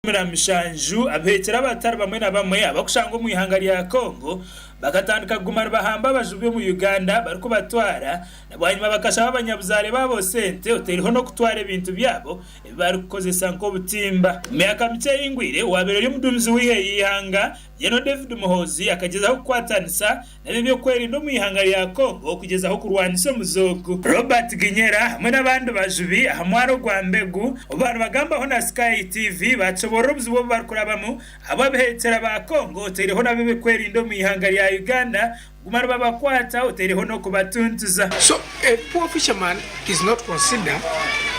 Mishanju abhetera batari bamwe na bamwe abakushanga mu ihanga rya Kongo bakatandika gumara bahamba abajubi mu Uganda bariko batwara nabanyuma bakashaba abanyabuzare babo sente uteriho no kutwara ibintu byabo barikoze nko butimba myaka mike y'ingwire wabere y'umudumzi wihe yihanga yeno David Muhozi akagezaho kwatanisa nabyo kweri no mu ihanga rya Kongo kugezaho kurwanisa muzogo Robert Ginyera hamwe n'abandi bajubi hamwaro gwa mbegu abantu bagambaho na Sky TV borobuzi bo barkurabamo ababhetera ba Kongo teriho nabibe kweri ndo mu ihanga rya Uganda gumara babakwata uteriho no kubatuntuza. So a poor fisherman is not considered.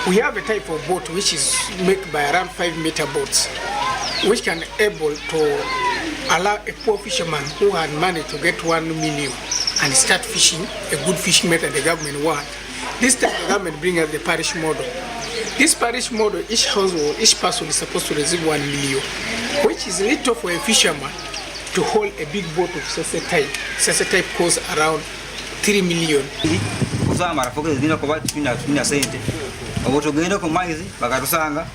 We have a type of boat which is made by around 5-meter boats which can able to allow a poor fisherman who had money to get 1 million and start fishing, a good fishing method the government want. This time the government bring out the parish model. This parish model, each household, each person is supposed to receive 1 million, which is little for a fisherman to hold a big boat of such a type. Such a type costs around 3 million. Kuzama rafiki zingine kwa watu tuna sente. Abotogenda ko maizi bakatusanga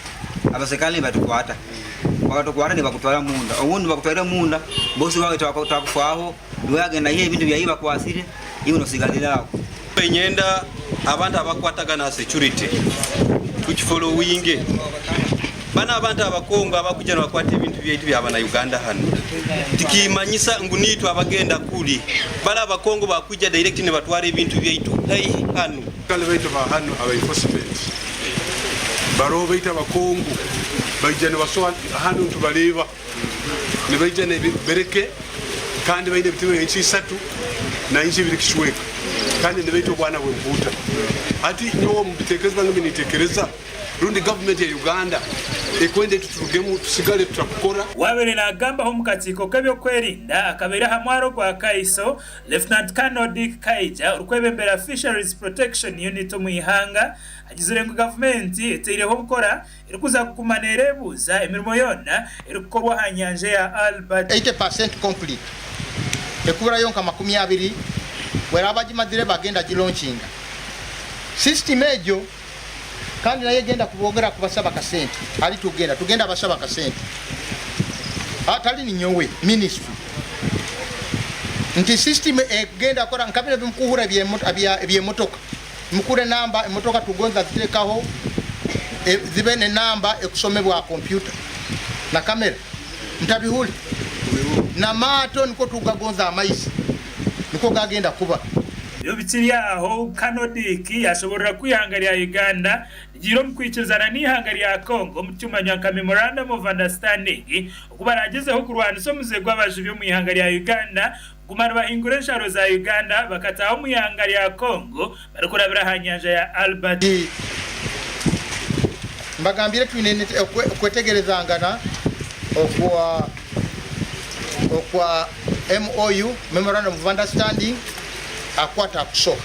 abasekali batukwata. Bakatukwata ne bakutwara munda. Ubundi bakutwara munda bosi wawe takufaho ndwagenda ye ibintu byayiba kwasire ibo nosigalira penyenda abantu abakwatagana security kuchifollowing bana abantu abakongo abakujana bakwata ibintu byaitu byabana Uganda hano tikimanyisa ngunitu abagenda kuli bala abakongo bakuja direct ne batwara ibintu byaitu hano kale baitu ba hano abaenforcement baro baita abakongo bajana basowa hano tubaleba ne bajana bereke kandi baide bitiwe inchi 3 na inchi birikishweka kandi nebeto bwana bwembuta ati nyo mutekereza bangi nitekereza rundi government ya Uganda ekwende tutugemu tusigale tutakukora wabere na gamba ho mukatiko kabyo kwerinda akabera hamwaro kwa Kaiso Lieutenant Colonel Dick Kaija urukwebembera Fisheries Protection Unit mu ihanga agizure ngo government etereho gukora irikuza kumanerebuza imirimo yona irikukorwa hanyanje ya Albert 80% complete ekubura yonka 20 wera abajimadire bagenda gilonchinga system ejo kandi naye genda kubogera kubasaba ka sente ali tugenda basaba ka sente atali ni nyowe ministry nti system egenda kora nkabire bimkuhura bye motoka mukure namba emotoka tugonza zitekaho zibene namba ekusomebwa computer na kamera mtabihuli na mato niko tugagonza amaisi niko gagenda kuba yo bitiriya aho kanodiki yashobora kwihangarira Uganda giro mkwicezana n'ihangarira Kongo mucyumanya ka memorandum of understanding kuba ragezeho kurwanisa muzego abajubi mu ihangarira Uganda gumara bahingure nsharo za Uganda bakataho mu ihangarira Kongo barikurabira hanyanja ya Albert mbagambire twinene kwetegerezangana okwa MOU memorandum of understanding akwata kusoka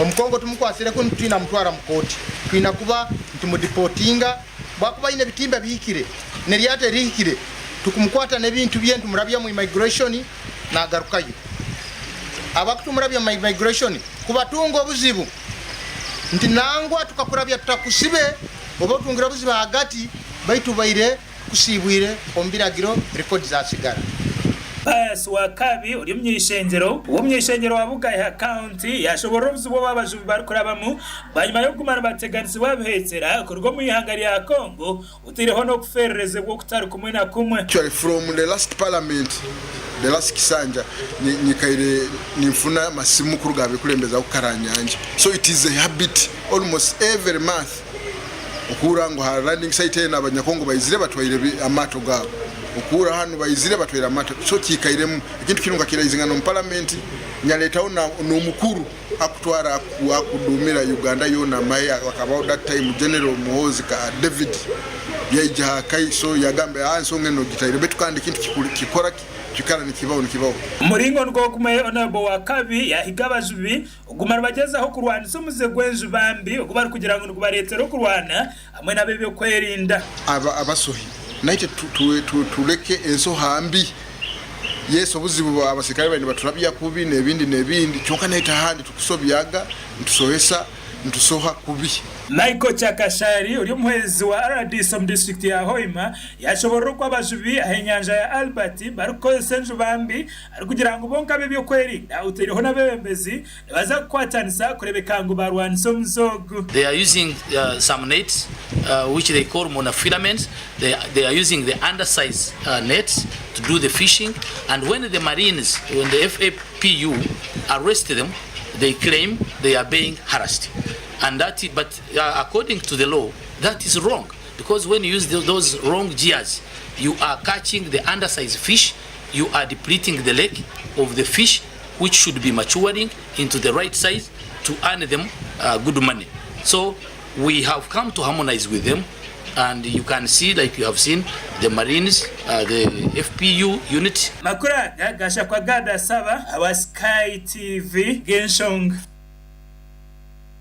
omukongo tumukwasire ko ntwina mutwara mukoti twina kuba ntumudeportinga bakuba ine bitimba bihikire neriyate rihikire tukumukwata nebintu byentu murabya mu immigration na garukayo abakutumurabya mu immigration kubatunga obuzibu nti nangwa tukakurabya tutakusibe obotungira obuzibu hagati baitu baire kusibwire ombiragiro record za sigara Pius Wakabi uri mnyishengero uwo mnyishengero wabugaye account yashobora ubuzubo babajubi barikurabamu banyuma yo kumara bateganisi babhetera kurwo mu ihangari ya Kongo utireho no kuferereze bwo kutari kumwe na kumwe. Actually from the last parliament the last kisanja nikaire nimfuna masimu kurugabe kulembeza kukaranyanja so it is a habit almost every month ukura ngo ha landing site na abanyakongo bayizire batwaire amato gabo ukura hano bayizire batwera amato so kikairemu ikintu kinunga kirayizingana mu parliament nyaletaho no mukuru akutwara akudumira Uganda yona maye akabaho that time General Muhozi ka David yaija Kaiso yagambe ansonge no gitaire betu kandi kintu kikora kikara nikibaho muringo ngo kumaye onabo Wakabi ya higabajubi ugumara bagezaho kurwanisa umuzegwenju bambi ugubara kugira ngo kubaretero kurwana hamwe nabebe kwerinda abasohi naite tuleke enso hambi yeso buzibu abasikari bandi baturabya kubi nebindi cyonka naita handi tukusobyaga ntusohesa ntusoha kubi. Michael Chakashari uri muhezi wa RDC district ya Hoima yashobora ko abajubi enyanja ya Albert baruko senju bambi ari kugira ngo bonka bebyo kwerinda uteriho nabebembezi baza kwatanisa kurebeka ngo barwanisa muzogo. They are using some nets which they call monofilaments. They are using the undersize nets to do the fishing, and when the Marines, when the FAPU arrested them, they claim they are being harassed. And but according to the law, that is wrong, because when you use those wrong gears, you are catching the undersized fish, you are depleting the leg of the fish, which should be maturing into the right size to earn them good money. So we have come to harmonize with them, and you can see, like you have seen, the Marines, the FPU unit. Makura gasha kwa gada saba, our Sky TV Genshong.